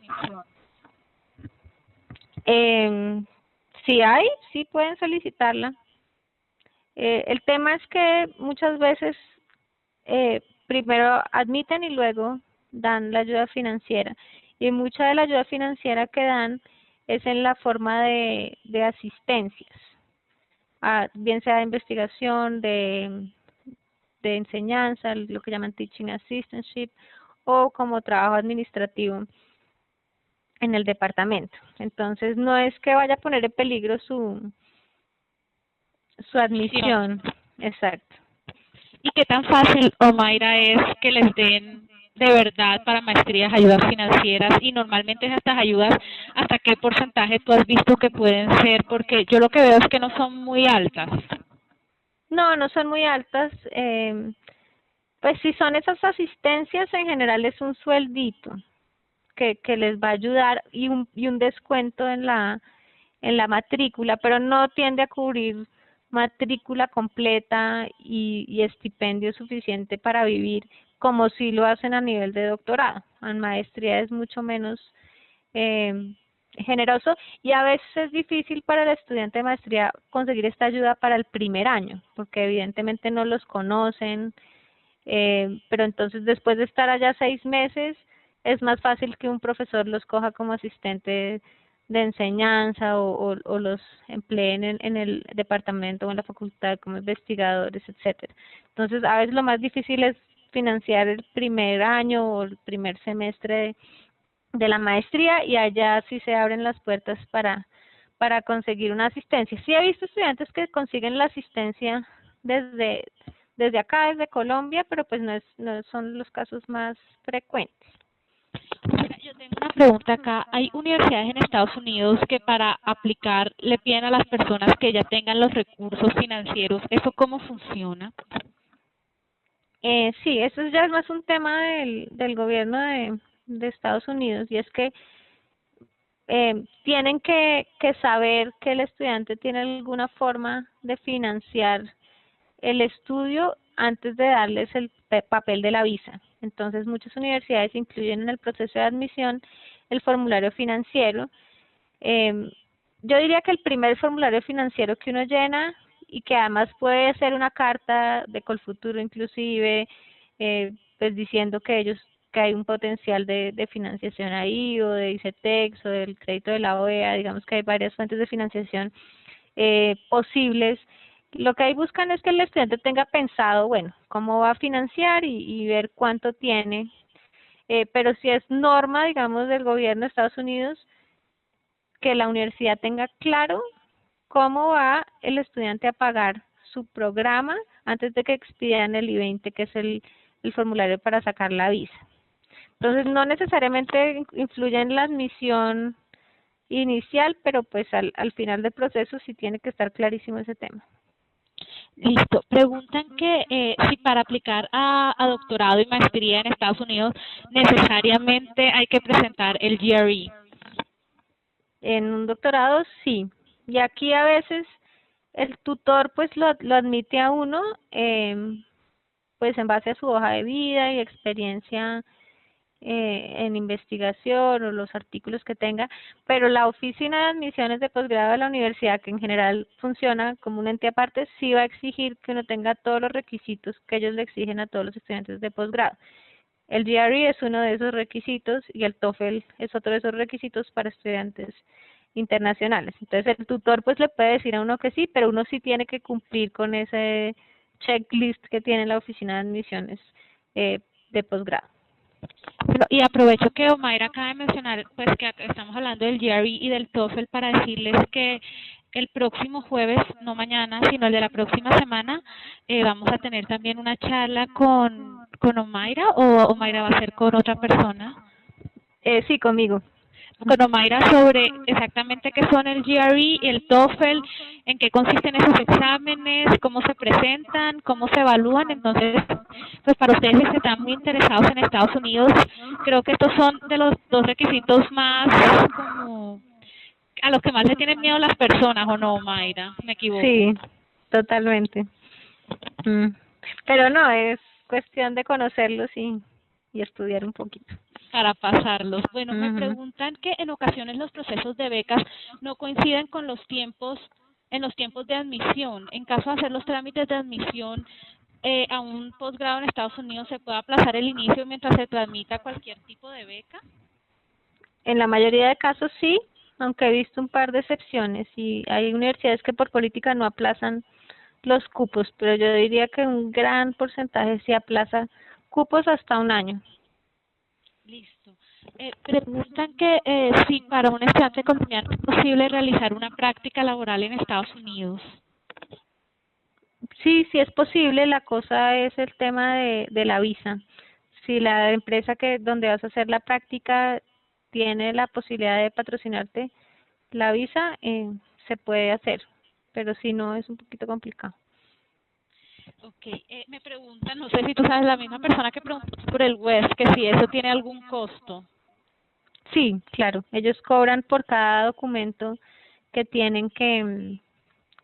Si hay, sí pueden solicitarla. El tema es que muchas veces primero admiten y luego dan la ayuda financiera. Y mucha de la ayuda financiera que dan es en la forma de asistencias, bien sea de investigación, de enseñanza, lo que llaman teaching assistantship, o como trabajo administrativo en el departamento. Entonces no es que vaya a poner en peligro su admisión. Exacto. ¿Y qué tan fácil, Omaira, es que les den de verdad para maestrías ayudas financieras? Y normalmente estas ayudas, ¿hasta qué porcentaje tú has visto que pueden ser? Porque yo lo que veo es que no son muy altas. No, no son muy altas. Pues si son esas asistencias, en general es un sueldito que les va a ayudar y un descuento en la matrícula, pero no tiende a cubrir matrícula completa y estipendio suficiente para vivir, como si lo hacen a nivel de doctorado. En maestría es mucho menos generoso y a veces es difícil para el estudiante de maestría conseguir esta ayuda para el primer año, porque evidentemente no los conocen, pero entonces después de estar allá 6 meses es más fácil que un profesor los coja como asistente de enseñanza o los empleen en el departamento o en la facultad como investigadores, etcétera. Entonces a veces lo más difícil es financiar el primer año o el primer semestre de la maestría y allá sí se abren las puertas para conseguir una asistencia. Sí he visto estudiantes que consiguen la asistencia desde acá, desde Colombia, pero pues no son los casos más frecuentes. Mira, yo tengo una pregunta acá. Hay universidades en Estados Unidos que para aplicar le piden a las personas que ya tengan los recursos financieros. ¿Eso cómo funciona? Sí, eso ya es más un tema del gobierno de Estados Unidos y es que tienen que saber que el estudiante tiene alguna forma de financiar el estudio antes de darles el papel de la visa. Entonces, muchas universidades incluyen en el proceso de admisión el formulario financiero. Yo diría que el primer formulario financiero que uno llena y que además puede ser una carta de Colfuturo inclusive, pues diciendo que hay un potencial de financiación ahí, o de ICETEX, o del crédito de la OEA, digamos que hay varias fuentes de financiación posibles. Lo que ahí buscan es que el estudiante tenga pensado, bueno, cómo va a financiar y ver cuánto tiene. Pero si es norma, digamos, del gobierno de Estados Unidos, que la universidad tenga claro cómo va el estudiante a pagar su programa antes de que expidan el I-20, que es el formulario para sacar la visa. Entonces, no necesariamente influye en la admisión inicial, pero pues al final del proceso sí tiene que estar clarísimo ese tema. Listo. Preguntan que si para aplicar a doctorado y maestría en Estados Unidos necesariamente hay que presentar el GRE. En un doctorado sí. Y aquí a veces el tutor pues lo admite a uno pues en base a su hoja de vida y experiencia en investigación o los artículos que tenga, pero la oficina de admisiones de posgrado de la universidad, que en general funciona como un ente aparte, sí va a exigir que uno tenga todos los requisitos que ellos le exigen a todos los estudiantes de posgrado. El GRE es uno de esos requisitos y el TOEFL es otro de esos requisitos para estudiantes internacionales. Entonces el tutor pues le puede decir a uno que sí, pero uno sí tiene que cumplir con ese checklist que tiene la oficina de admisiones de posgrado. Bueno, y aprovecho que Omaira acaba de mencionar pues que estamos hablando del GRE y del TOEFL para decirles que el próximo jueves, no mañana, sino el de la próxima semana, vamos a tener también una charla con Omaira, o Omaira va a ser con otra persona. Sí, conmigo. Con Omaira sobre exactamente qué son el GRE y el TOEFL, en qué consisten esos exámenes, cómo se presentan, cómo se evalúan. Entonces, pues para ustedes que están muy interesados en Estados Unidos, creo que estos son de los dos requisitos más como a los que más le tienen miedo las personas, ¿o no, Mayra? Me equivoco. Sí, totalmente. Mm. Pero no, es cuestión de conocerlos y estudiar un poquito. Para pasarlos. Bueno, me Ujú. preguntan que en ocasiones los procesos de becas no coinciden con los tiempos, en los tiempos de admisión. En caso de hacer los trámites de admisión a un posgrado en Estados Unidos, ¿se puede aplazar el inicio mientras se tramita cualquier tipo de beca? En la mayoría de casos sí, aunque he visto un par de excepciones y hay universidades que por política no aplazan los cupos, pero yo diría que un gran porcentaje sí aplaza cupos hasta un año. Listo. Preguntan que si para un estudiante colombiano es posible realizar una práctica laboral en Estados Unidos. Sí, sí es posible, la cosa es el tema de la visa. Si la empresa que donde vas a hacer la práctica tiene la posibilidad de patrocinarte la visa, se puede hacer, pero si no es un poquito complicado. Ok, me preguntan, no sé si tú sabes, la misma persona que preguntó por el WES, que si eso tiene algún costo. Sí, claro, ellos cobran por cada documento que tienen que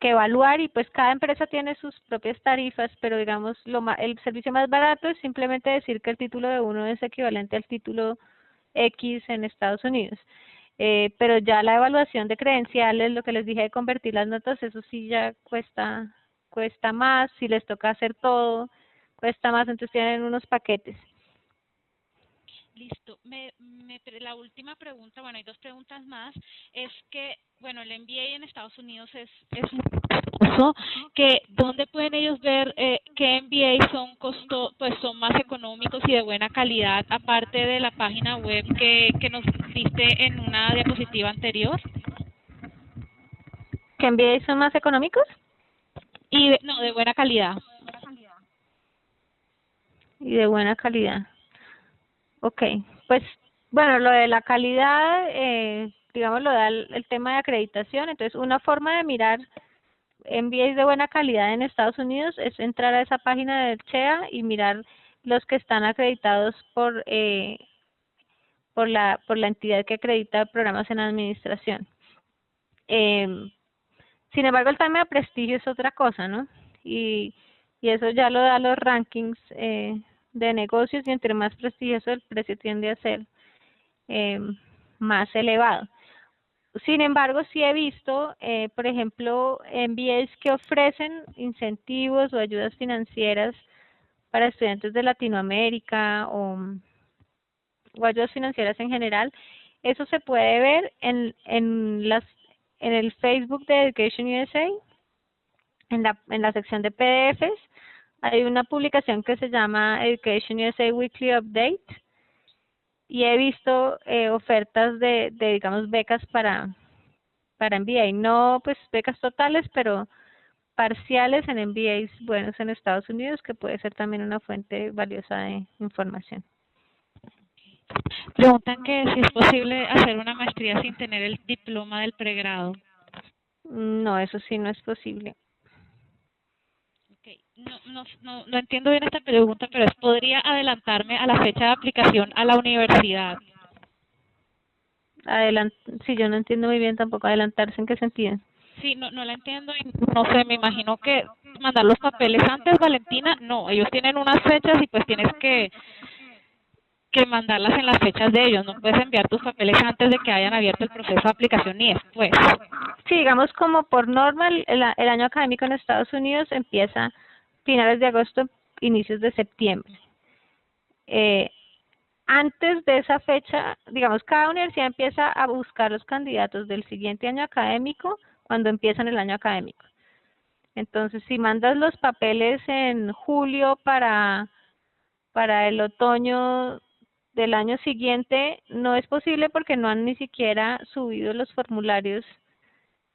evaluar y pues cada empresa tiene sus propias tarifas, pero digamos el servicio más barato es simplemente decir que el título de uno es equivalente al título X en Estados Unidos. Pero ya la evaluación de credenciales, lo que les dije de convertir las notas, eso sí ya cuesta más, si les toca hacer todo, cuesta más, entonces tienen unos paquetes. Listo. La última pregunta, bueno, hay dos preguntas más, es que, bueno, el MBA en Estados Unidos es muy costoso, que ¿dónde pueden ellos ver qué MBA pues son más económicos y de buena calidad, aparte de la página web que nos diste en una diapositiva anterior? ¿Qué MBA son más económicos? Y no, de buena calidad. Y de buena calidad. Ok, pues bueno, lo de la calidad, digamos, lo da el tema de acreditación. Entonces, una forma de mirar MBAs de buena calidad en Estados Unidos es entrar a esa página del CHEA y mirar los que están acreditados por la entidad que acredita programas en administración. Sin embargo, el tema de prestigio es otra cosa, ¿no? Y, y eso ya lo da los rankings de negocios y entre más prestigioso el precio tiende a ser eh, más elevado. Sin embargo, sí he visto, por ejemplo, MBAs que ofrecen incentivos o ayudas financieras para estudiantes de Latinoamérica o ayudas financieras en general. Eso se puede ver en el Facebook de Education USA, en la sección de PDFs. Hay una publicación que se llama Education USA Weekly Update y he visto ofertas digamos, becas para MBA. No, pues, becas totales, pero parciales en MBAs buenos en Estados Unidos, que puede ser también una fuente valiosa de información. Preguntan que si es posible hacer una maestría sin tener el diploma del pregrado. No, eso sí no es posible. Okay. No entiendo bien esta pregunta, pero ¿podría adelantarme a la fecha de aplicación a la universidad? Adelant sí, yo no entiendo muy bien tampoco adelantarse en qué sentido. Sí, no la entiendo y no sé, me imagino que mandar los papeles antes, Valentina, no, ellos tienen unas fechas y pues tienes que mandarlas en las fechas de ellos, no puedes enviar tus papeles antes de que hayan abierto el proceso de aplicación ni después. Sí, digamos como por norma el año académico en Estados Unidos empieza finales de agosto, inicios de septiembre. Antes de esa fecha, digamos, cada universidad empieza a buscar los candidatos del siguiente año académico cuando empiezan el año académico. Entonces, si mandas los papeles en julio para el otoño del año siguiente, no es posible porque no han ni siquiera subido los formularios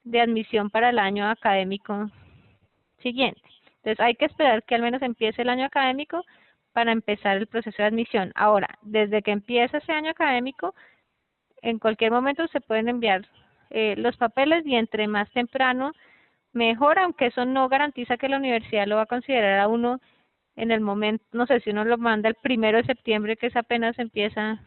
de admisión para el año académico siguiente. Entonces, hay que esperar que al menos empiece el año académico para empezar el proceso de admisión. Ahora, desde que empieza ese año académico, en cualquier momento se pueden enviar los papeles y entre más temprano, mejor, aunque eso no garantiza que la universidad lo va a considerar a uno en el momento, no sé, si uno lo manda el 1 de septiembre, que es apenas empieza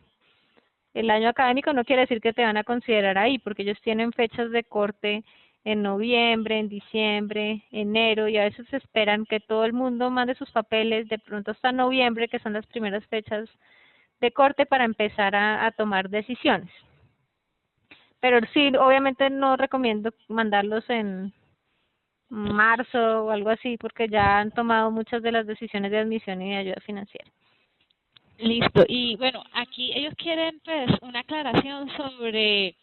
el año académico no quiere decir que te van a considerar ahí, porque ellos tienen fechas de corte en noviembre, en diciembre, enero, y a veces esperan que todo el mundo mande sus papeles de pronto hasta noviembre, que son las primeras fechas de corte para empezar a tomar decisiones. Pero sí, obviamente no recomiendo mandarlos en marzo o algo así, porque ya han tomado muchas de las decisiones de admisión y de ayuda financiera. Listo. Y bueno, aquí ellos quieren pues una aclaración sobre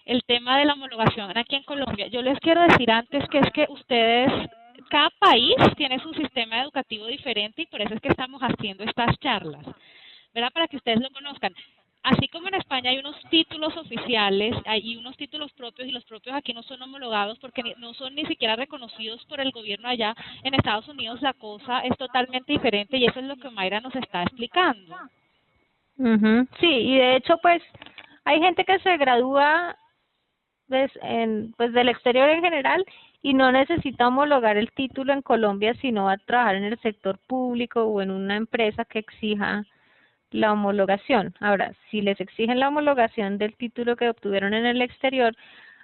el tema de la homologación aquí en Colombia. Yo les quiero decir antes que es que ustedes, cada país tiene su sistema educativo diferente y por eso es que estamos haciendo estas charlas, ¿verdad? Para que ustedes lo conozcan. Así como en España hay unos títulos oficiales, hay unos títulos propios y los propios aquí no son homologados porque no son ni siquiera reconocidos por el gobierno allá. En Estados Unidos la cosa es totalmente diferente y eso es lo que Mayra nos está explicando. Sí, y de hecho pues hay gente que se gradúa pues del exterior en general y no necesita homologar el título en Colombia, sino va a trabajar en el sector público o en una empresa que exija la homologación. Ahora, si les exigen la homologación del título que obtuvieron en el exterior,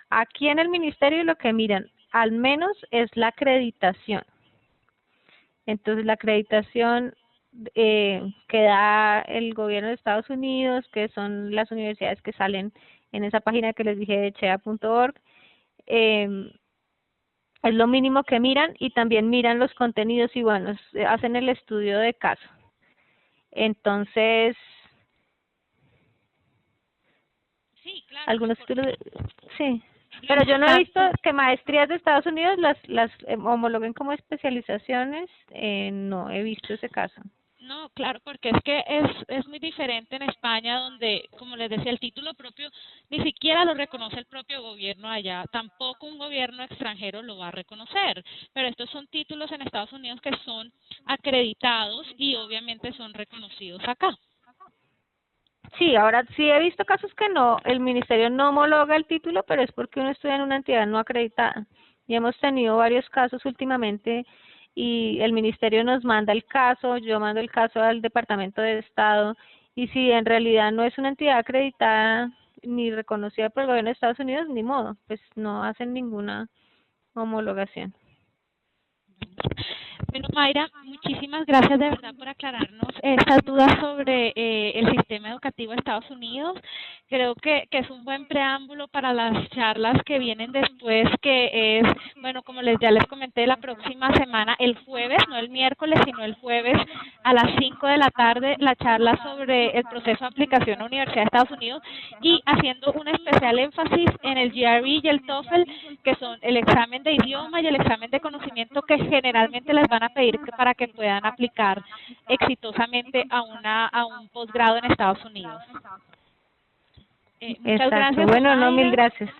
aquí en el ministerio lo que miran al menos es la acreditación. Entonces, la acreditación que da el gobierno de Estados Unidos, que son las universidades que salen en esa página que les dije de chea.org, es lo mínimo que miran y también miran los contenidos y bueno, hacen el estudio de caso. Entonces, Sí, claro. algunos títulos, sí, pero yo no he visto que maestrías de Estados Unidos las homologuen como especializaciones, no he visto ese caso. No, claro, porque es que es muy diferente en España donde, como les decía, el título propio ni siquiera lo reconoce el propio gobierno allá, tampoco un gobierno extranjero lo va a reconocer, pero estos son títulos en Estados Unidos que son acreditados y obviamente son reconocidos acá. Sí, ahora sí he visto casos que no, el ministerio no homologa el título, pero es porque uno estudia en una entidad no acreditada. Y hemos tenido varios casos últimamente y el ministerio nos manda el caso, yo mando el caso al Departamento de Estado y si en realidad no es una entidad acreditada ni reconocida por el gobierno de Estados Unidos, ni modo, pues no hacen ninguna homologación. Bueno, Mayra, muchísimas gracias de verdad por aclararnos estas dudas sobre el sistema educativo de Estados Unidos. Creo que es un buen preámbulo para las charlas que vienen después, que es, bueno, como ya les comenté, la próxima semana, el jueves, no el miércoles, sino el jueves a las 5 de la tarde, la charla sobre el proceso de aplicación a la Universidad de Estados Unidos y haciendo un especial énfasis en el GRE y el TOEFL, que son el examen de idioma y el examen de conocimiento que generalmente les van a pedir para que puedan aplicar exitosamente a un posgrado en Estados Unidos. Muchas gracias. Bueno, no, mil gracias.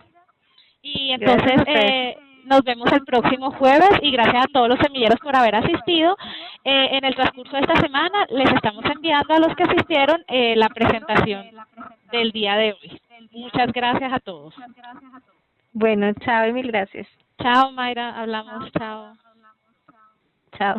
Y entonces nos vemos el próximo jueves y gracias a todos los semilleros por haber asistido. En el transcurso de esta semana les estamos enviando a los que asistieron la presentación del día de hoy. Muchas gracias a todos. Bueno, chao y mil gracias. Chao, Mayra. Hablamos. Chao. Chao.